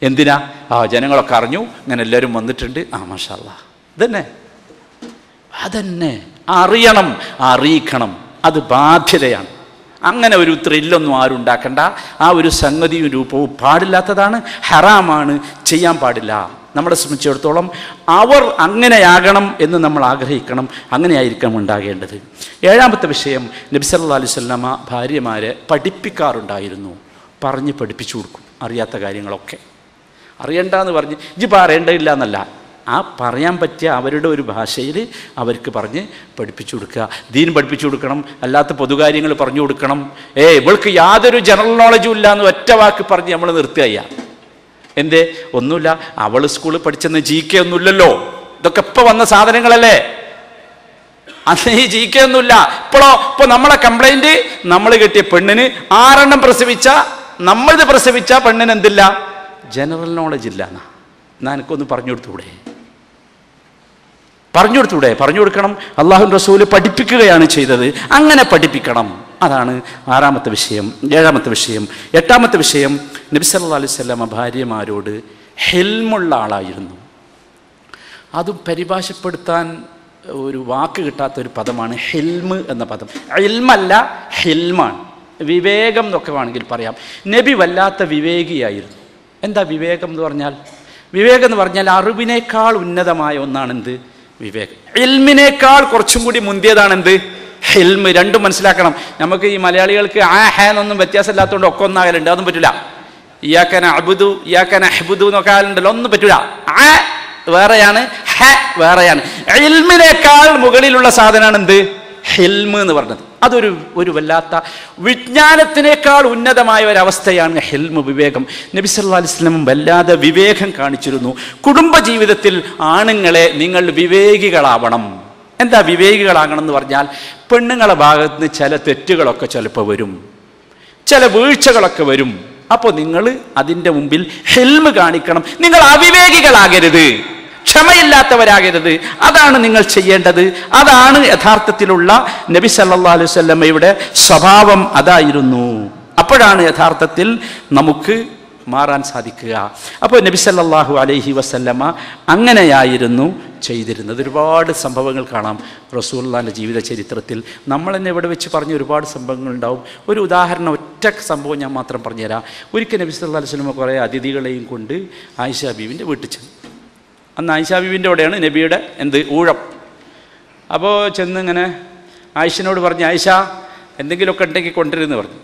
എന്തിനാ? ജനങ്ങളൊക്കെ അറിഞ്ഞു, ഇങ്ങനെ എല്ലാവരും വന്നിട്ടുണ്ട്, മാഷാ അല്ലാഹ്. അതന്നെ അറിയണം, അറിയിക്കണം, അത് ബാധ്യതയാണ്. അങ്ങനെ ഒരു ത്രില്ലൊന്നും ആരും ഉണ്ടാക്കണ്ട. ആ ഒരു സംഗതിയും രൂപവും പാടില്ലാത്തതാണ്, ഹറാമാണ്, ചെയ്യാൻ പാടില്ല. നമ്മളെ സംബന്ധിച്ചിടത്തോളം അവർ അങ്ങനെയാകണം എന്ന് നമ്മൾ ആഗ്രഹിക്കണം, അങ്ങനെയായിരിക്കണം ഉണ്ടാകേണ്ടത്. 7ാമത്തെ വിഷയം, നബി സല്ലല്ലാഹു അലൈഹി വസല്ലമ ഭാര്യമാരെ പഠിപ്പിക്കാറുണ്ടായിരുന്നു. പറഞ്ഞ് പഠിപ്പിച്ചു കൊടുക്കും അറിയാത്ത കാര്യങ്ങളൊക്കെ. അറിയണ്ടെന്ന് പറഞ്ഞ് ഇജ്ജ് പറയേണ്ടതില്ല എന്നല്ല, ആ പറയാൻ പറ്റിയ അവരുടെ ഒരു ഭാഷയിൽ അവർക്ക് പറഞ്ഞ് പഠിപ്പിച്ചു കൊടുക്കുക. ദീൻ പഠിപ്പിച്ചു കൊടുക്കണം, അല്ലാത്ത പൊതുകാര്യങ്ങൾ പറഞ്ഞു കൊടുക്കണം. ഇവൾക്ക് യാതൊരു ജനറൽ നോളജും ഇല്ല എന്ന് ഒറ്റ വാക്ക് പറഞ്ഞ് നമ്മൾ നിർത്തുക. എന്തേ? ഒന്നുമില്ല, അവൾ സ്കൂളിൽ പഠിച്ചെന്ന് GK ഒന്നുമില്ലല്ലോ. ഇതൊക്കെ ഇപ്പം വന്ന സാധനങ്ങളല്ലേ, അന്ന് ഈ GK ഒന്നുമില്ല. ഇപ്പോൾ നമ്മളെ കംപ്ലൈൻറ്റ്, നമ്മൾ കെട്ടിയ പെണ്ണിന് 6 എണ്ണം പ്രസവിച്ച, നമ്മളിത് പ്രസവിച്ച പെണ്ണിന് എന്തില്ല? ജനറൽ നോളജ് ഇല്ല. എന്നാ എനിക്കൊന്ന് പറഞ്ഞു കൊടുത്തൂടെ? പറഞ്ഞു കൊടുക്കണം. അള്ളാഹു റസൂല് പഠിപ്പിക്കുകയാണ് ചെയ്തത്, അങ്ങനെ പഠിപ്പിക്കണം. അതാണ് 6ാമത്തെ വിഷയം. 7ാമത്തെ വിഷയം. 8ാമത്തെ വിഷയം, നബി സല്ലല്ലാഹു അലൈഹി വസല്ലമ ഭാര്യമാരോട് ഹിൽമുള്ള ആളായിരുന്നു. അതും പരിഭാഷപ്പെടുത്താൻ ഒരു വാക്ക് കിട്ടാത്തൊരു പദമാണ് ഹിൽമ് എന്ന പദം. ഇൽമല്ല, ഹിൽമാണ്. വിവേകം എന്നൊക്കെ വേണമെങ്കിൽ പറയാം. നബി വല്ലാത്ത വിവേകിയായിരുന്നു. എന്താ വിവേകം എന്ന് പറഞ്ഞാൽ? വിവേകം എന്ന് പറഞ്ഞാൽ അറിവിനേക്കാൾ ഉന്നതമായ ഒന്നാണ് എന്ത്? വിവേകം. ഇൽമിനേക്കാൾ കുറച്ചും കൂടി മുന്തിയതാണ് ഹിൽമ്. രണ്ടും മനസ്സിലാക്കണം. നമുക്ക് ഈ മലയാളികൾക്ക് എന്നൊന്നും വ്യത്യാസമില്ലാത്തതുകൊണ്ട് ഒക്കെ ഒന്നാകലുണ്ട്, അതൊന്നും പറ്റില്ല. ഇയ്യാക നഅ്ബുദു ഇയ്യാക നഹ്ബുദു എന്നൊക്കെ ആകലുണ്ടല്ലോ, ഒന്നും പറ്റില്ല. വേറെയാണ്, വേറെയാണ്. ഇൽമിനേക്കാൾ മുകളിലുള്ള സാധനമാണ് ഹിൽമ് എന്ന് പറഞ്ഞത്. അതൊരു വല്ലാത്ത വിജ്ഞാനത്തിനേക്കാൾ ഉന്നതമായ ഒരവസ്ഥയാണ് ഹിൽമ്, വിവേകം. നബി സല്ലല്ലാഹു അലൈഹി വസല്ലം വല്ലാതെ വിവേകം കാണിച്ചിരുന്നു. കുടുംബജീവിതത്തിൽ ആണുങ്ങളെ നിങ്ങൾ വിവേകികളാവണം. എന്താ വിവേകികളാകണം എന്ന് പറഞ്ഞാൽ, പെണ്ണുങ്ങളെ ഭാഗത്ത് നിന്ന് ചില തെറ്റുകളൊക്കെ ചിലപ്പോൾ വരും, ചില വീഴ്ചകളൊക്കെ വരും. അപ്പോൾ നിങ്ങൾ അതിൻ്റെ മുമ്പിൽ ഹിൽമ് കാണിക്കണം. നിങ്ങൾ അവിവേകികളാകരുത്, ക്ഷമയില്ലാത്തവരാകരുത്. അതാണ് നിങ്ങൾ ചെയ്യേണ്ടത്. അതാണ് യഥാർത്ഥത്തിലുള്ള നബി സല്ലല്ലാഹു അലൈഹി വസല്ലമയുടെ സ്വഭാവം, അതായിരുന്നു. അപ്പോഴാണ് യഥാർത്ഥത്തിൽ നമുക്ക് മാറാൻ സാധിക്കുക. അപ്പോൾ നബി സല്ലല്ലാഹു അലൈഹി വസല്ലമ അങ്ങനെയായിരുന്നു ചെയ്തിരുന്നത്. ഒരുപാട് സംഭവങ്ങൾ കാണാം റസൂലുള്ളാഹിന്റെ ജീവിത ചരിത്രത്തിൽ. നമ്മൾ തന്നെ ഇവിടെ വെച്ച് പറഞ്ഞ ഒരുപാട് സംഭവങ്ങൾ ഉണ്ടാവും. ഒരു ഉദാഹരണം, ഒറ്റ സംഭവം ഞാൻ മാത്രം പറഞ്ഞുതരാം. ഒരിക്കൽ നബി സല്ലല്ലാഹു അലൈഹി വസല്ലമ കുറേ അതിഥികളെയും കൊണ്ട് ആയിഷ ബീവിൻ്റെ വീട്ടിൽ ചെന്നു. അന്ന് ആയിഷ ബീവിൻ്റെ അവിടെയാണ് നബിയുടെ ഊഴം. അപ്പോൾ ചെന്ന് ഇങ്ങനെ ആയിഷനോട് പറഞ്ഞു, ആയിഷ എന്തെങ്കിലുമൊക്കെ ഉണ്ടെങ്കിൽ കൊണ്ടുവരുമെന്ന് പറഞ്ഞു.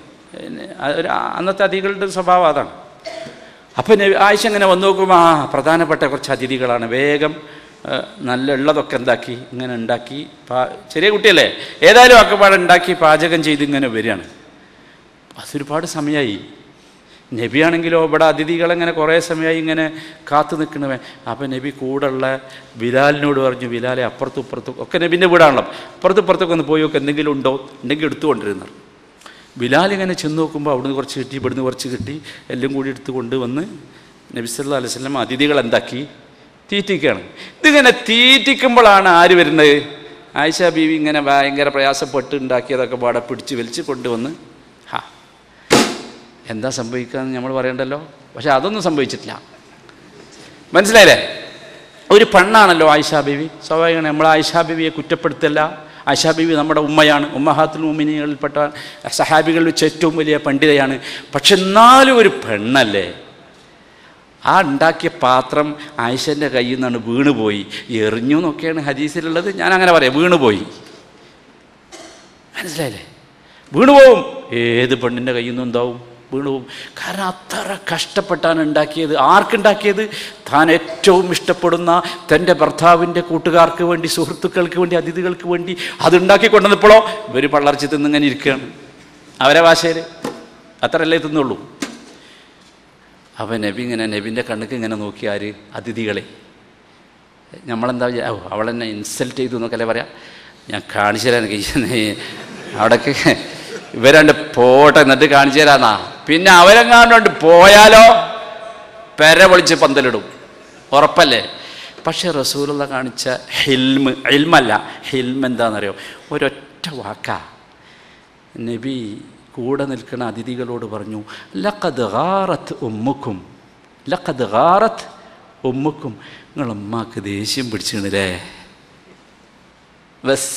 അന്നത്തെ അതിഥികളുടെ സ്വഭാവം അതാണ്. അപ്പോൾ ആയിഷ ഇങ്ങനെ വന്നു നോക്കുമ്പോൾ പ്രധാനപ്പെട്ട കുറച്ച് അതിഥികളാണ്. വേഗം നല്ല ഉള്ളതൊക്കെ എന്താക്കി ഇങ്ങനെ ഉണ്ടാക്കി, ചെറിയ കുട്ടിയല്ലേ, ഏതായാലും ഒക്കെ ഉണ്ടാക്കി പാചകം ചെയ്ത് ഇങ്ങനെ വരികയാണ്. അതൊരുപാട് സമയമായി. നബിയാണെങ്കിലോ ഇവിടെ അതിഥികളെങ്ങനെ കുറേ സമയമായി ഇങ്ങനെ കാത്തു നിൽക്കണവേ. അപ്പോൾ നബി കൂടെയുള്ള ബിലാലിനോട് പറഞ്ഞു, ബിലാലെ അപ്പുറത്തും ഇപ്പുറത്തും ഒക്കെ നബിൻ്റെ വീടാണല്ലോ, അപ്പുറത്തും ഇപ്പുറത്തൊക്കെ ഒന്ന് പോയി നോക്ക്, എന്തെങ്കിലും ഉണ്ടോ, ഉണ്ടെങ്കിൽ എടുത്തുകൊണ്ടിരുന്നത്. ബിലാൽ ഇങ്ങനെ ചെന്ന് നോക്കുമ്പോൾ അവിടുന്ന് കുറച്ച് കിട്ടി, ഇവിടുന്ന് കുറച്ച് കിട്ടി, എല്ലാം കൂടി എടുത്ത് കൊണ്ടുവന്ന് നബി സല്ലല്ലാഹു അലൈഹി വസല്ലം അതിഥികൾ എന്താക്കി തീറ്റിക്കുകയാണ്. ഇതിങ്ങനെ തീറ്റിക്കുമ്പോഴാണ് ആര് വരുന്നത്? ആയിഷ ബീവി ഇങ്ങനെ ഭയങ്കര പ്രയാസപ്പെട്ട് ഉണ്ടാക്കിയതൊക്കെ പാടെ പിടിച്ച് വലിച്ച് കൊണ്ടുവന്ന് എന്താ സംഭവിക്കാന്ന് നമ്മൾ പറയണ്ടല്ലോ. പക്ഷെ അതൊന്നും സംഭവിച്ചിട്ടില്ല. മനസ്സിലായില്ലേ? ഒരു പെണ്ണാണല്ലോ ആയിഷ ബീവി. സ്വാഭാവികമാണ് നമ്മൾ ആയിഷ ബീവിയെ കുറ്റപ്പെടുത്തല്ല. ആയിഷ ബീവി നമ്മുടെ ഉമ്മയാണ്, ഉമ്മഹാത്തുൽ മുഅ്മിനീങ്ങളിൽപ്പെട്ട സഹാബികളിൽ വെച്ച് ഏറ്റവും വലിയ പണ്ഡിതയാണ്. പക്ഷെ എന്നാലും ഒരു പെണ്ണല്ലേ. ആ ഉണ്ടാക്കിയ പാത്രം ആയിഷൻ്റെ കയ്യിൽ നിന്നാണ് വീണുപോയി. എറിഞ്ഞു എന്നൊക്കെയാണ് ഹദീസിലുള്ളത്. ഞാൻ അങ്ങനെ പറയാം, വീണുപോയി. മനസ്സിലായില്ലേ? വീണുപോകും. ഏത് പെണ്ണിൻ്റെ കയ്യിൽ നിന്നും എന്താവും? വീണുപോകും. കാരണം അത്ര കഷ്ടപ്പെട്ടാണ് ഉണ്ടാക്കിയത്. ആർക്കുണ്ടാക്കിയത്? താൻ ഏറ്റവും ഇഷ്ടപ്പെടുന്ന തൻ്റെ ഭർത്താവിൻ്റെ കൂട്ടുകാർക്ക് വേണ്ടി, സുഹൃത്തുക്കൾക്ക് വേണ്ടി, അതിഥികൾക്ക് വേണ്ടി അതുണ്ടാക്കി കൊണ്ടുവന്നപ്പോഴോ ഇവർ പള്ളർച്ചി തിന്നിങ്ങനെ ഇരിക്കുകയാണ്. അവരെ ഭാഷയിൽ അത്രയല്ലേ തിന്നുള്ളൂ. അപ്പം നബി ഇങ്ങനെ നബിൻ്റെ കണ്ണുക്ക് ഇങ്ങനെ നോക്കി ആര്? അതിഥികളെ. നമ്മളെന്താ അവളെന്നെ ഇൻസൾട്ട് ചെയ്തു എന്നൊക്കെ അല്ലേ പറയാം. ഞാൻ കാണിച്ചു തരാൻ എനിക്ക് അവിടേക്ക് ഇവരണ്ട് പോട്ടെ, എന്നിട്ട് കാണിച്ചു തരാന്നാ. പിന്നെ അവരെങ്ങാണ്ട് പോയാലോ പെര പൊളിച്ച് പന്തലിടും, ഉറപ്പല്ലേ? പക്ഷെ റസൂലുള്ള കാണിച്ച ഹിൽമ്, ഇൽമല്ല, ഹിൽമ് എന്താണെന്നറിയോ? ഒരൊറ്റ വാക്കാ. നബി കൂടെ നിൽക്കുന്ന അതിഥികളോട് പറഞ്ഞു, ലഖദ് ഗാറത്ത് ഉമ്മുക്കും, ലഖദ് ഗാറത്ത് ഉമ്മുക്കും, നിങ്ങളുമ്മാക്ക് ദേഷ്യം പിടിച്ചിരുന്നില്ലേ, ബസ്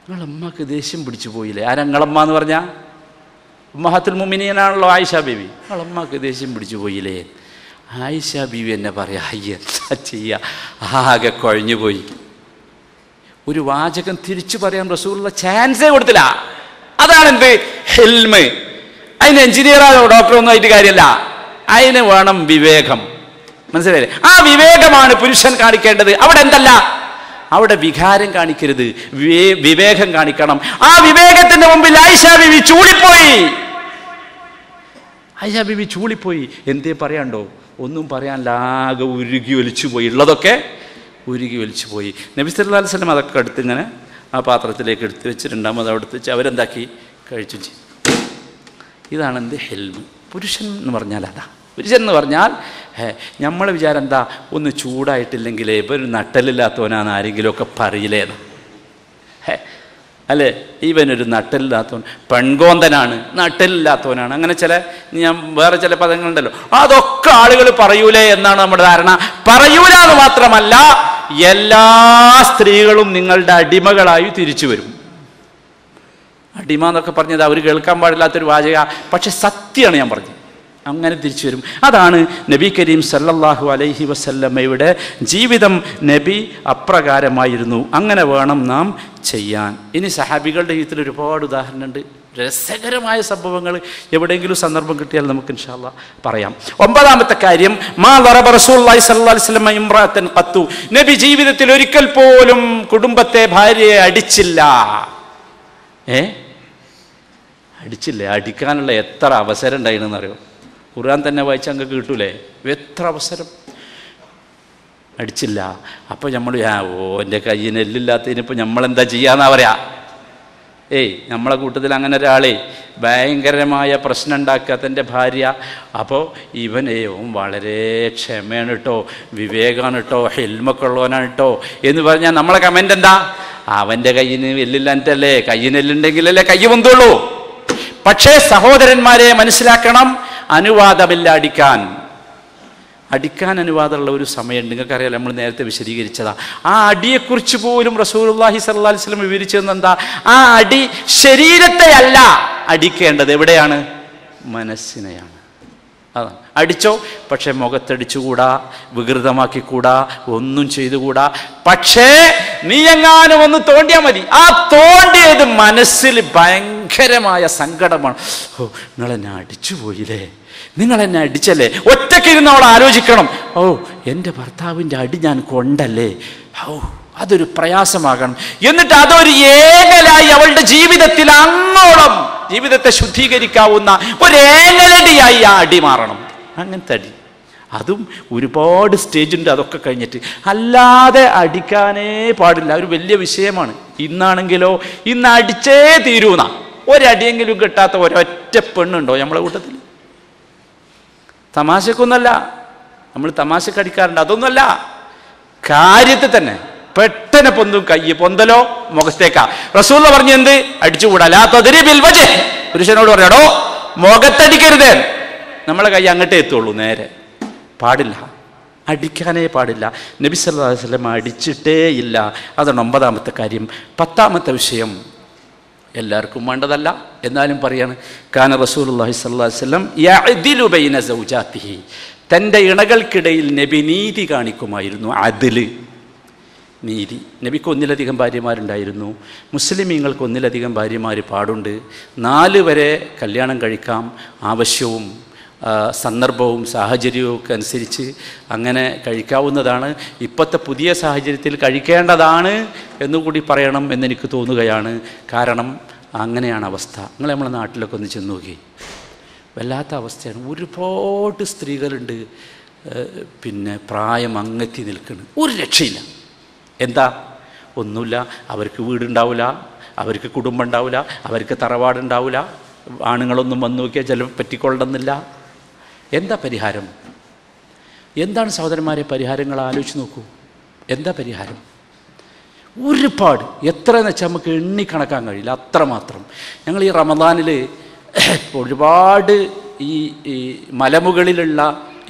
നിങ്ങളുമ്മാക്ക് ദേഷ്യം പിടിച്ചു പോയില്ലേ. ആരാ നിങ്ങളമ്മ എന്ന് പറഞ്ഞാൽ? ഉമ്മഹാത്തുൽ മുഅ്മിനീനാണല്ലോ ആയിഷ ബീവി. നിങ്ങളുമ്മാക്ക് ദേഷ്യം പിടിച്ചു പോയില്ലേ. ആയിഷ ബീവി എന്നെ പറയാ, എന്താ ചെയ്യുക, ആകെ കുഴഞ്ഞു പോയി. ഒരു വാചകം തിരിച്ചു പറയാൻ റസൂലുള്ള ചാൻസേ കൊടുത്തില്ല. അതാണെന്ത്? ഹിൽമ്. അതിന് എഞ്ചിനീയറോ ഡോക്ടറോ ഒന്നും ആയിട്ട് കാര്യമല്ല, അതിന് വേണം വിവേകം. മനസ്സിലായില്ലേ? ആ വിവേകമാണ് പുരുഷൻ കാണിക്കേണ്ടത്. അവിടെ എന്തല്ല, അവിടെ വികാരം കാണിക്കരുത്, വിവേകം കാണിക്കണം. ആ വിവേകത്തിന്റെ മുമ്പിൽ ആയിഷ ബീവി ചൂളിപ്പോയി. ആയിഷ ബീവി ചൂളിപ്പോയി. എന്തേ പറയാണ്ടോ? ഒന്നും പറയാനില്ല, ആകെ ഉരുകി ഒലിച്ചു പോയി. ഉള്ളതൊക്കെ ഉരുകി ഒലിച്ചു പോയി. നബി സല്ലല്ലാഹു അലൈഹി വസല്ലം അതൊക്കെ എടുത്ത് ഇങ്ങനെ ആ പാത്രത്തിലേക്ക് എടുത്ത് വെച്ചിട്ടുണ്ടാകും. അത് എടുത്ത് വെച്ച് അവരെന്താക്കി കഴിച്ചു ചെയ്യും. ഇതാണ് എന്ത്? ഹിൽമ്. പുരുഷൻ എന്ന് പറഞ്ഞാൽ അതാ. പുരുഷൻ എന്ന് പറഞ്ഞാൽ നമ്മളെ വിചാരം എന്താ, ഒന്ന് ചൂടായിട്ടില്ലെങ്കിൽ ഇവർ നട്ടലില്ലാത്തവനാണ് ആരെങ്കിലുമൊക്കെ പറയില്ലേന്ന്. അല്ലേ, ഇവനൊരു നട്ടലില്ലാത്തവൻ, പെൺകോന്തനാണ്, നട്ടലില്ലാത്തവനാണ്, അങ്ങനെ ഞാൻ വേറെ ചില പദങ്ങളുണ്ടല്ലോ, അതൊക്കെ ആളുകൾ പറയൂലേ എന്നാണ് നമ്മുടെ ധാരണ. പറയൂല എന്ന് മാത്രമല്ല, എല്ലാ സ്ത്രീകളും നിങ്ങളുടെ അടിമകളായി തിരിച്ചു വരും. അടിമ എന്നൊക്കെ പറഞ്ഞത് അവർ കേൾക്കാൻ പാടില്ലാത്തൊരു വാചക, പക്ഷെ സത്യമാണ് ഞാൻ പറഞ്ഞത്. അങ്ങനെ തിരിച്ചു വരും. അതാണ് നബി കരീം സല്ലല്ലാഹു അലൈഹി വസല്ലമയുടെ ജീവിതം. നബി അപ്രകാരമായിരുന്നു. അങ്ങനെ വേണം നാം ചെയ്യാൻ. ഇനി സഹാബികളുടെ ജീവിതത്തിൽ ഒരുപാട് ഉദാഹരണമുണ്ട്. രസകരമായ സംഭവങ്ങൾ എവിടെയെങ്കിലും സന്ദർഭം കിട്ടിയാൽ നമുക്ക് ഇൻഷാ അല്ലാഹ് പറയാം. 9ാമത്തെ കാര്യം, മാ ദറബ റസൂലുള്ളാഹി സ്വല്ലല്ലാഹു അലൈഹി വസല്ലം ഇംറഅതൻ ഖത്തു. നബി ജീവിതത്തിൽ ഒരിക്കൽ പോലും കുടുംബത്തെ, ഭാര്യയെ അടിച്ചില്ല. അടിച്ചില്ല. അടിക്കാനുള്ള എത്ര അവസരം ഉണ്ടായിരുന്നെന്ന് അറിയോ? ഖുർആൻ തന്നെ വായിച്ചാൽ അങ്ങ് കിട്ടൂലേ, എത്ര അവസരം. അടിച്ചില്ല. അപ്പോൾ നമ്മൾ എൻ്റെ കയ്യിന് എല്ലില്ലാത്തതിനിപ്പോൾ നമ്മളെന്താ ചെയ്യാന്നാ പറയാ. നമ്മളെ കൂട്ടത്തിൽ അങ്ങനെ ഒരാളെ ഭയങ്കരമായ പ്രശ്നം ഉണ്ടാക്കുക തൻ്റെ ഭാര്യ. അപ്പോൾ ഇവൻ വളരെ ക്ഷമയാണ് കേട്ടോ, വിവേകമാണ് കേട്ടോ, ഹിൽമൊക്കെ ഉള്ളവനാണ് കേട്ടോ എന്ന് പറഞ്ഞാൽ നമ്മളെ കമൻ്റ് എന്താ? അവൻ്റെ കയ്യിന് എല്ലില്ലാഞ്ഞിട്ടല്ലേ, കയ്യിന് എല്ലുണ്ടെങ്കിലല്ലേ കൈ പൊന്തുള്ളൂ. പക്ഷേ സഹോദരന്മാരെ മനസ്സിലാക്കണം, അനുവാദമില്ല അടിക്കാൻ അനുവാദമുള്ള ഒരു സമയമുണ്ട്. നിങ്ങൾക്കറിയാലോ, നമ്മൾ നേരത്തെ വിശദീകരിച്ചതാ. ആ അടിയെക്കുറിച്ച് പോലും റസൂലുള്ളാഹി സ്വല്ലല്ലാഹു അലൈഹി വസല്ലം വിവരിച്ചത് എന്താ? ആ അടി ശരീരത്തെ അല്ല അടിക്കേണ്ടത്, എവിടെയാണ്? മനസ്സിനെയാണ്. അതാണ്. അടിച്ചോ, പക്ഷെ മുഖത്തടിച്ചുകൂടാ, വികൃതമാക്കിക്കൂടാ, ഒന്നും ചെയ്തുകൂടാ. പക്ഷേ നീ എങ്ങാനും ഒന്ന് തോണ്ടിയാൽ മതി. ആ തോണ്ടിയത് മനസ്സിൽ ഭയങ്കരമായ സങ്കടമാണ്. നിങ്ങളെന്നെ അടിച്ചു പോയില്ലേ, നിങ്ങളെന്നെ അടിച്ചല്ലേ. ഒറ്റയ്ക്കിരുന്ന് അവൾ ആലോചിക്കണം, എൻ്റെ ഭർത്താവിൻ്റെ അടി ഞാൻ കൊണ്ടല്ലേ, അതൊരു പ്രയാസമാകണം. എന്നിട്ട് അതൊരു ഏകലായി അവളുടെ ജീവിതത്തിൽ അങ്ങോളം ജീവിതത്തെ ശുദ്ധീകരിക്കാവുന്ന ഒരു ഏകലടിയായി ആ അടി മാറണം. അങ്ങനത്തെ അടി, അതും ഒരുപാട് സ്റ്റേജുണ്ട്. അതൊക്കെ കഴിഞ്ഞിട്ട് അല്ലാതെ അടിക്കാനേ പാടില്ല. ഒരു വലിയ വിഷയമാണ്. ഇന്നാണെങ്കിലോ ഇന്ന് അടിച്ചേ തീരൂന്ന, ഒരടിയെങ്കിലും കിട്ടാത്ത ഒരൊറ്റ പെണ്ണുണ്ടോ നമ്മളെ കൂട്ടത്തിൽ? തമാശക്കൊന്നല്ല, നമ്മൾ തമാശക്ക് അടിക്കാറുണ്ട്, അതൊന്നുമല്ല, കാര്യത്തിൽ തന്നെ പെട്ടെന്ന് പൊന്തും. കൈ പൊന്തലോ മുഖത്തേക്കാ. റസൂലുള്ള പറഞ്ഞു എന്ത്? അടിച്ചുകൂടാ. ലാ തദ്രിബിൽ വജ്ഹ്. പുരുഷനോട് പറഞ്ഞോ, മുഖത്തടിക്കരുത്. നമ്മളെ കൈ അങ്ങോട്ടേ എത്തുള്ളൂ, നേരെ. പാടില്ല, അടിക്കാനേ പാടില്ല. നബി സല്ലല്ലാഹു അലൈഹി വസല്ലം അടിച്ചിട്ടേ ഇല്ല. അതാണ് 9ാമത്തെ കാര്യം. 10ാമത്തെ വിഷയം എല്ലാവർക്കും വേണ്ടതല്ല, എന്നാലും പറയാണ്. കാന റസൂലുള്ളാഹി സ്വല്ലല്ലാഹു അലൈഹി വസല്ലം യഅദിലു ബൈന സൗജാതിഹി. തൻ്റെ ഇണകൾക്കിടയിൽ നബി നീതി കാണിക്കുമായിരുന്നു. അദ്ല്, നീതി. നബിക്ക് ഒന്നിലധികം ഭാര്യമാരുണ്ടായിരുന്നു. മുസ്ലിമീങ്ങൾക്ക് ഒന്നിലധികം ഭാര്യമാർ പാടുണ്ട്. 4 വരെ കല്യാണം കഴിക്കാം, ആവശ്യവും സന്ദർഭവും സാഹചര്യവും ഒക്കെ അനുസരിച്ച് അങ്ങനെ കഴിക്കാവുന്നതാണ്. ഇപ്പോഴത്തെ പുതിയ സാഹചര്യത്തിൽ കഴിക്കേണ്ടതാണ് എന്നുകൂടി പറയണം എന്നെനിക്ക് തോന്നുകയാണ്. കാരണം അങ്ങനെയാണ് അവസ്ഥ. നിങ്ങൾ നമ്മളെ നാട്ടിലൊക്കെ ഒന്ന് ചെന്ന് നോക്കി, വല്ലാത്ത അവസ്ഥയാണ്. ഒരുപാട് സ്ത്രീകളുണ്ട് പ്രായം അങ്ങെത്തി നിൽക്കുന്നു, ഒരു രക്ഷയില്ല. എന്താ? ഒന്നുമില്ല. അവർക്ക് വീടുണ്ടാവില്ല, അവർക്ക് കുടുംബം ഉണ്ടാവില്ല, അവർക്ക് തറവാടുണ്ടാവില്ല, ആണുങ്ങളൊന്നും വന്നു നോക്കിയാൽ ചിലപ്പോൾ പറ്റിക്കൊള്ളണമെന്നില്ല. എന്താ പരിഹാരം? എന്താണ് സഹോദരന്മാരെ പരിഹാരങ്ങൾ? ആലോചിച്ച് നോക്കൂ. എന്താ പരിഹാരം? ഒരുപാട്, എത്രയെന്ന് വെച്ചാൽ നമുക്ക് എണ്ണിക്കണക്കാൻ കഴിയില്ല, അത്രമാത്രം. ഞങ്ങൾ ഈ റമദാനിൽ ഒരുപാട് ഈ മലമുകളിലുള്ള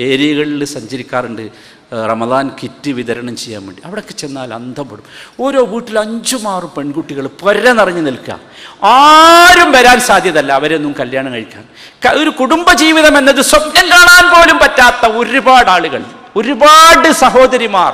ഏരിയകളിൽ സഞ്ചരിക്കാറുണ്ട് റമദാൻ കിറ്റ് വിതരണം ചെയ്യാൻ വേണ്ടി. അവിടെയൊക്കെ ചെന്നാൽ അന്തപ്പെടും. ഓരോ വീട്ടിൽ 5-6 പെൺകുട്ടികൾ പൊര നിറഞ്ഞു നിൽക്കുക. ആരും വരാൻ സാധ്യതല്ല അവരൊന്നും കല്യാണം കഴിക്കാൻ. ഒരു കുടുംബജീവിതം എന്നത് സ്വപ്നം കാണാൻ പോലും പറ്റാത്ത ഒരുപാട് ആളുകൾ, ഒരുപാട് സഹോദരിമാർ